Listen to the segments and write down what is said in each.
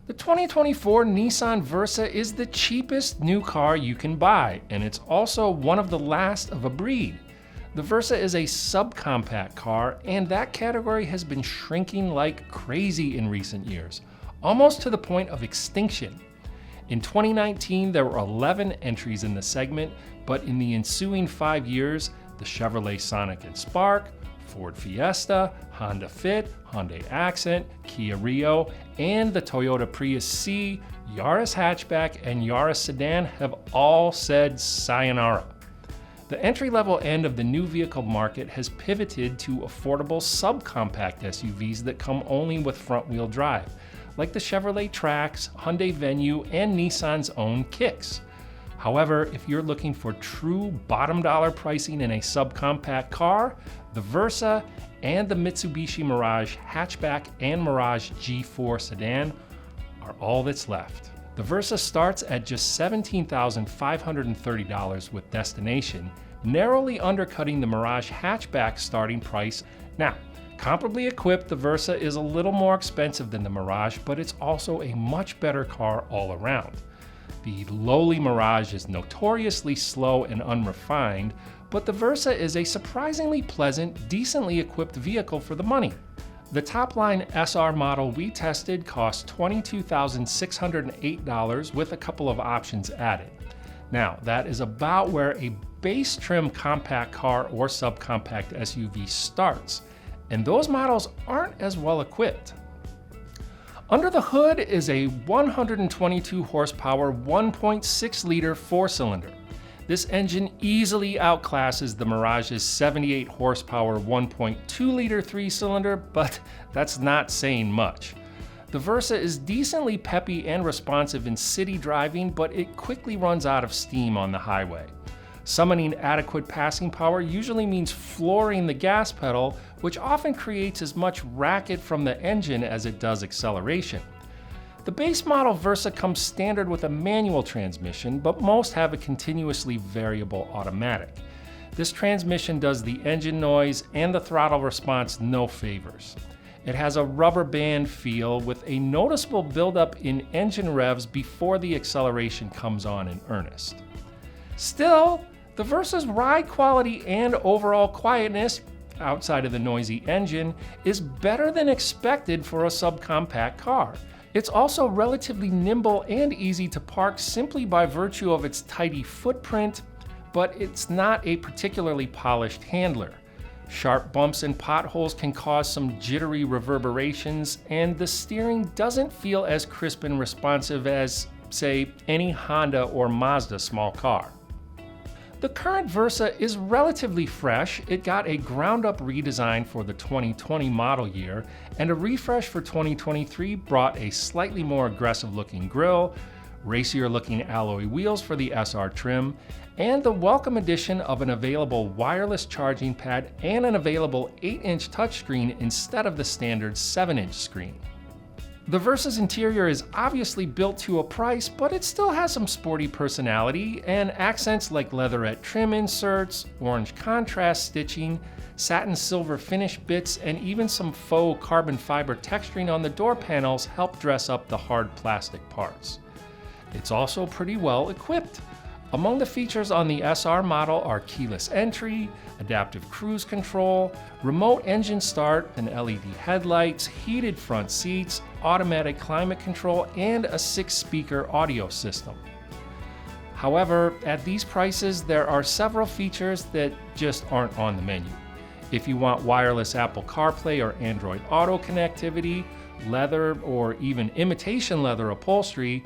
The 2024 Nissan Versa is the cheapest new car you can buy, and it's also one of the last of a breed. The Versa is a subcompact car, and that category has been shrinking like crazy in recent years, almost to the point of extinction. In 2019, there were 11 entries in the segment, but in the ensuing 5 years, the Chevrolet Sonic and Spark, Ford Fiesta, Honda Fit, Hyundai Accent, Kia Rio, and the Toyota Prius C, Yaris Hatchback, and Yaris Sedan have all said sayonara. The entry-level end of the new vehicle market has pivoted to affordable subcompact SUVs that come only with front-wheel drive, like the Chevrolet Trax, Hyundai Venue, and Nissan's own Kicks. However, if you're looking for true bottom-dollar pricing in a subcompact car, the Versa and the Mitsubishi Mirage Hatchback and Mirage G4 Sedan are all that's left. The Versa starts at just $17,530 with destination, narrowly undercutting the Mirage Hatchback starting price. Now, comparably equipped, the Versa is a little more expensive than the Mirage, but it's also a much better car all around. The lowly Mirage is notoriously slow and unrefined, but the Versa is a surprisingly pleasant, decently equipped vehicle for the money. The top-line SR model we tested cost $22,608 with a couple of options added. Now, that is about where a base trim compact car or subcompact SUV starts, and those models aren't as well equipped. Under the hood is a 122 horsepower 1.6 liter four-cylinder. This engine easily outclasses the Mirage's 78 horsepower 1.2 liter three-cylinder, but that's not saying much. The Versa is decently peppy and responsive in city driving, but it quickly runs out of steam on the highway. Summoning adequate passing power usually means flooring the gas pedal, which often creates as much racket from the engine as it does acceleration. The base model Versa comes standard with a manual transmission, but most have a continuously variable automatic. This transmission does the engine noise and the throttle response no favors. It has a rubber band feel with a noticeable buildup in engine revs before the acceleration comes on in earnest. Still, the Versa's ride quality and overall quietness, outside of the noisy engine, is better than expected for a subcompact car. It's also relatively nimble and easy to park simply by virtue of its tidy footprint, but it's not a particularly polished handler. Sharp bumps and potholes can cause some jittery reverberations, and the steering doesn't feel as crisp and responsive as, say, any Honda or Mazda small car. The current Versa is relatively fresh. It got a ground-up redesign for the 2020 model year, and a refresh for 2023 brought a slightly more aggressive-looking grille, racier-looking alloy wheels for the SR trim, and the welcome addition of an available wireless charging pad and an available 8-inch touchscreen instead of the standard 7-inch screen. The Versa's interior is obviously built to a price, but it still has some sporty personality, and accents like leatherette trim inserts, orange contrast stitching, satin silver finish bits, and even some faux carbon fiber texturing on the door panels help dress up the hard plastic parts. It's also pretty well equipped. Among the features on the SR model are keyless entry, adaptive cruise control, remote engine start, and LED headlights, heated front seats, automatic climate control, and a 6-speaker audio system. However, at these prices, there are several features that just aren't on the menu. If you want wireless Apple CarPlay or Android Auto connectivity, leather or even imitation leather upholstery,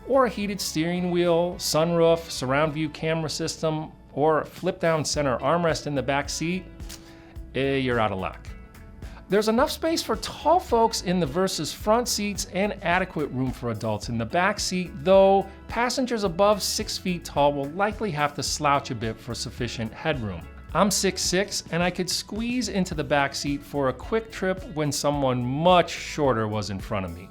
or a heated steering wheel, sunroof, surround view camera system, or flip-down center armrest in the back seat, you're out of luck. There's enough space for tall folks in the Versa's front seats and adequate room for adults in the back seat, though passengers above 6 feet tall will likely have to slouch a bit for sufficient headroom. I'm 6'6", and I could squeeze into the back seat for a quick trip when someone much shorter was in front of me.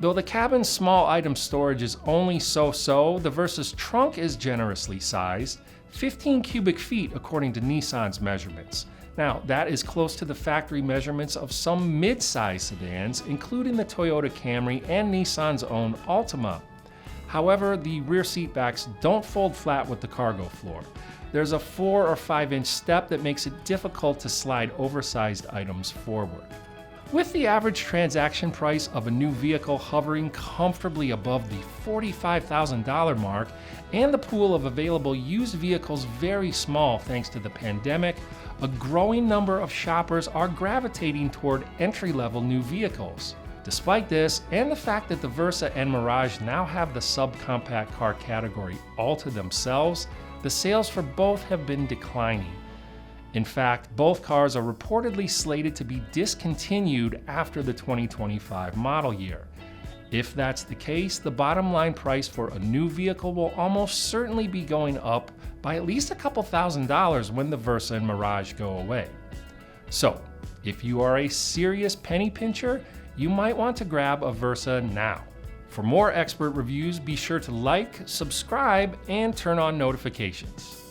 Though the cabin's small item storage is only so-so, the Versa's trunk is generously sized, 15 cubic feet according to Nissan's measurements. Now, that is close to the factory measurements of some mid-size sedans, including the Toyota Camry and Nissan's own Altima. However, the rear seat backs don't fold flat with the cargo floor. There's a 4 or 5 inch step that makes it difficult to slide oversized items forward. With the average transaction price of a new vehicle hovering comfortably above the $45,000 mark, and the pool of available used vehicles very small thanks to the pandemic, a growing number of shoppers are gravitating toward entry-level new vehicles. Despite this, and the fact that the Versa and Mirage now have the subcompact car category all to themselves, the sales for both have been declining. In fact, both cars are reportedly slated to be discontinued after the 2025 model year. If that's the case, the bottom line price for a new vehicle will almost certainly be going up by at least a couple $1,000s when the Versa and Mirage go away. So, if you are a serious penny pincher, you might want to grab a Versa now. For more expert reviews, be sure to like, subscribe, and turn on notifications.